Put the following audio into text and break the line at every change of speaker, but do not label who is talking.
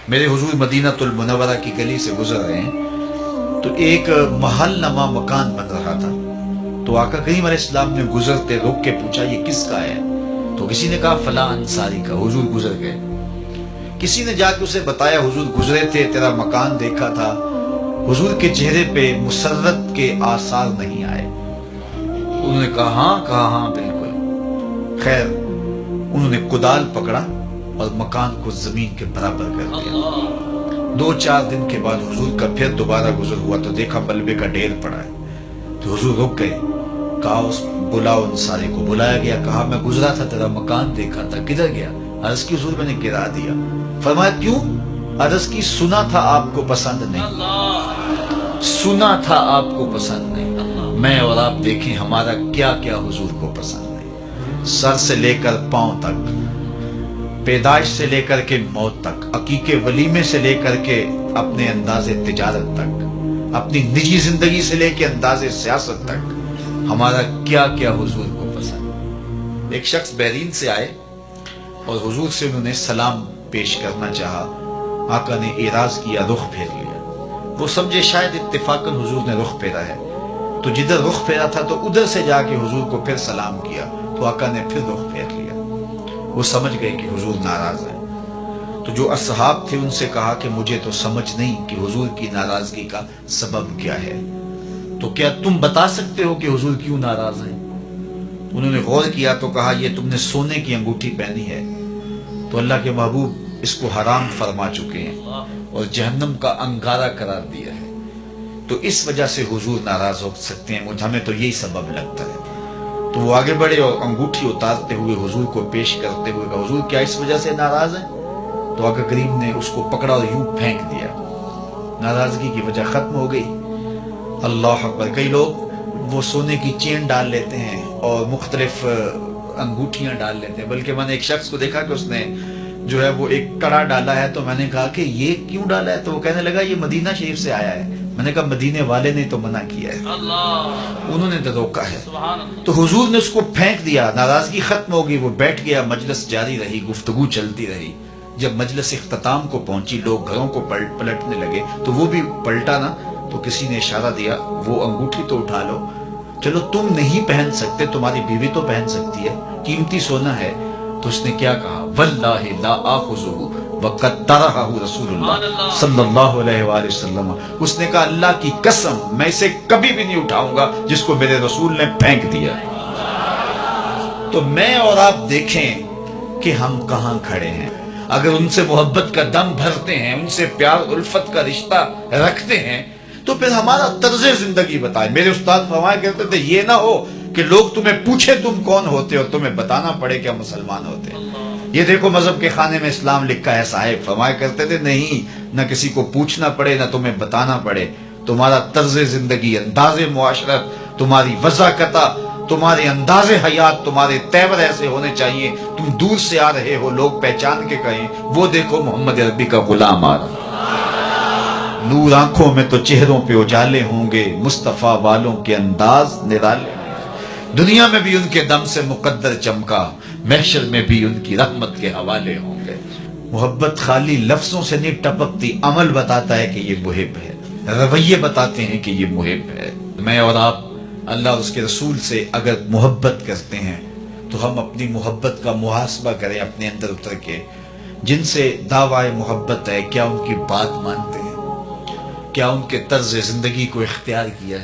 میرے حضور مدینہ المنورہ کی گلی سے گزر رہے ہیں تو ایک محل نما مکان بن رہا تھا. تو آقا کریم علیہ السلام نے گزرتے رک کے پوچھا یہ کس کا ہے؟ تو کسی نے کہا فلاں انصاری کا. حضور گزر گئے. کسی نے جا کے اسے بتایا حضور گزرے تھے، تیرا مکان دیکھا تھا. حضور کے چہرے پہ مسرت کے آثار نہیں آئے. انہوں نے کہا ہاں بالکل. خیر انہوں نے کدال پکڑا اور مکان کو زمین کے برابر کر دیا. 2-4 دن کے بعد حضور کا پھر دوبارہ گزر ہوا تو دیکھا ملبے کا ڈھیر پڑا ہے. تو حضور رک گئے. کہا اس بلاؤ انصاری کو. بلایا گیا. کہا میں گزرا تھا، تیرا مکان دیکھا تھا، کدھر گیا؟ عرض کی حضور میں نے گرا دیا. فرمایا کیوں؟ عرض کی سنا تھا آپ کو پسند نہیں، سنا تھا آپ کو پسند نہیں. میں اور آپ دیکھیں ہمارا کیا کیا حضور کو پسند نہیں. سر سے لے کر پاؤں تک، پیدائش سے لے کر کے موت تک، عقیقے ولیمے سے لے کر کے اپنے انداز تجارت تک، اپنی نجی زندگی سے لے کے انداز سیاست تک، ہمارا کیا کیا حضور کو پسند. ایک شخص بحرین سے آئے اور حضور سے انہوں نے سلام پیش کرنا چاہا. آقا نے اعراض کیا، رخ پھیر لیا. وہ سمجھے شاید اتفاقاً حضور نے رخ پھیرا ہے، تو جدھر رخ پھیرا تھا تو ادھر سے جا کے حضور کو پھر سلام کیا. تو آقا نے پھر رخ پھیر لیا. وہ سمجھ گئے کہ حضور ناراض ہیں. تو جو اصحاب تھے ان سے کہا کہ مجھے تو سمجھ نہیں کہ حضور کی ناراضگی کا سبب کیا ہے، تو کیا تم بتا سکتے ہو کہ حضور کیوں ناراض ہیں؟ انہوں نے غور کیا تو کہا یہ تم نے سونے کی انگوٹھی پہنی ہے تو اللہ کے محبوب اس کو حرام فرما چکے ہیں اور جہنم کا انگارہ قرار دیا ہے، تو اس وجہ سے حضور ناراض ہو سکتے ہیں. ہمیں تو یہی سبب لگتا ہے. تو وہ آگے بڑھے اور انگوٹھی اتارتے ہوئے حضور کو پیش کرتے ہوئے کہا حضور کیا اس وجہ سے ناراض ہیں؟ تو آقا کریم نے اس کو پکڑا اور یوں پھینک دیا. ناراضگی کی وجہ ختم ہو گئی. اللہ اکبر. کئی لوگ وہ سونے کی چین ڈال لیتے ہیں اور مختلف انگوٹھیاں ڈال لیتے ہیں، بلکہ میں نے ایک شخص کو دیکھا کہ اس نے جو ہے وہ ایک کڑا ڈالا ہے. تو میں نے کہا کہ یہ کیوں ڈالا ہے؟ تو وہ کہنے لگا یہ مدینہ شریف سے آیا ہے. میں نے کہا مدینے والے نے تو منع کیا ہے، انہوں نے تو روکا ہے. تو حضور نے اس کو پھینک دیا. ناراضگی ختم ہو گئی. وہ بیٹھ گیا. مجلس جاری رہی، گفتگو چلتی رہی. جب مجلس اختتام کو پہنچی لوگ گھروں کو پلٹنے لگے تو وہ بھی پلٹا نا. تو کسی نے اشارہ دیا وہ انگوٹھی تو اٹھا لو. چلو تم نہیں پہن سکتے، تمہاری بیوی تو پہن سکتی ہے، قیمتی سونا ہے. تو اس نے کیا کہا؟ واللہ لا آخذہ وقد طرحہ رسول اللہ صلی اللہ علیہ وآلہ وسلم. اس نے کہا اللہ کی قسم میں اسے کبھی بھی نہیں اٹھاؤں گا جس کو میرے رسول نے پھینک دیا. تو میں اور آپ دیکھیں کہ ہم کہاں کھڑے ہیں. اگر ان سے محبت کا دم بھرتے ہیں، ان سے پیار الفت کا رشتہ رکھتے ہیں تو پھر ہمارا طرز زندگی بتائیں. میرے استاد فرمایا کرتے تھے یہ نہ ہو کہ لوگ تمہیں پوچھے تم کون ہوتے اور تمہیں بتانا پڑے کہ ہم مسلمان ہوتے ہیں. یہ دیکھو مذہب کے خانے میں اسلام لکھا ہے صاحب. فرمایا کرتے تھے نہیں، نہ کسی کو پوچھنا پڑے نہ تمہیں بتانا پڑے. تمہارا طرز زندگی، انداز معاشرت، تمہاری وضاحت، تمہارے انداز حیات، تمہارے تیور ایسے ہونے چاہیے تم دور سے آ رہے ہو لوگ پہچان کے کہیں وہ دیکھو محمد عربی کا غلام آ رہا. نور آنکھوں میں تو چہروں پہ اجالے ہوں گے، مصطفیٰ والوں کے انداز نرالے. دنیا میں بھی ان کے دم سے مقدر چمکا، محشر میں بھی ان کی رحمت کے حوالے ہوں گے. محبت خالی لفظوں سے نہیں ٹپکتی، عمل بتاتا ہے کہ یہ محب ہے، رویے بتاتے ہیں کہ یہ محب ہے. میں اور آپ اللہ اور اس کے رسول سے اگر محبت کرتے ہیں تو ہم اپنی محبت کا محاسبہ کریں اپنے اندر اتر کے. جن سے دعوی محبت ہے کیا ان کی بات مانتے ہیں؟ کیا ان کے طرز زندگی کو اختیار کیا ہے؟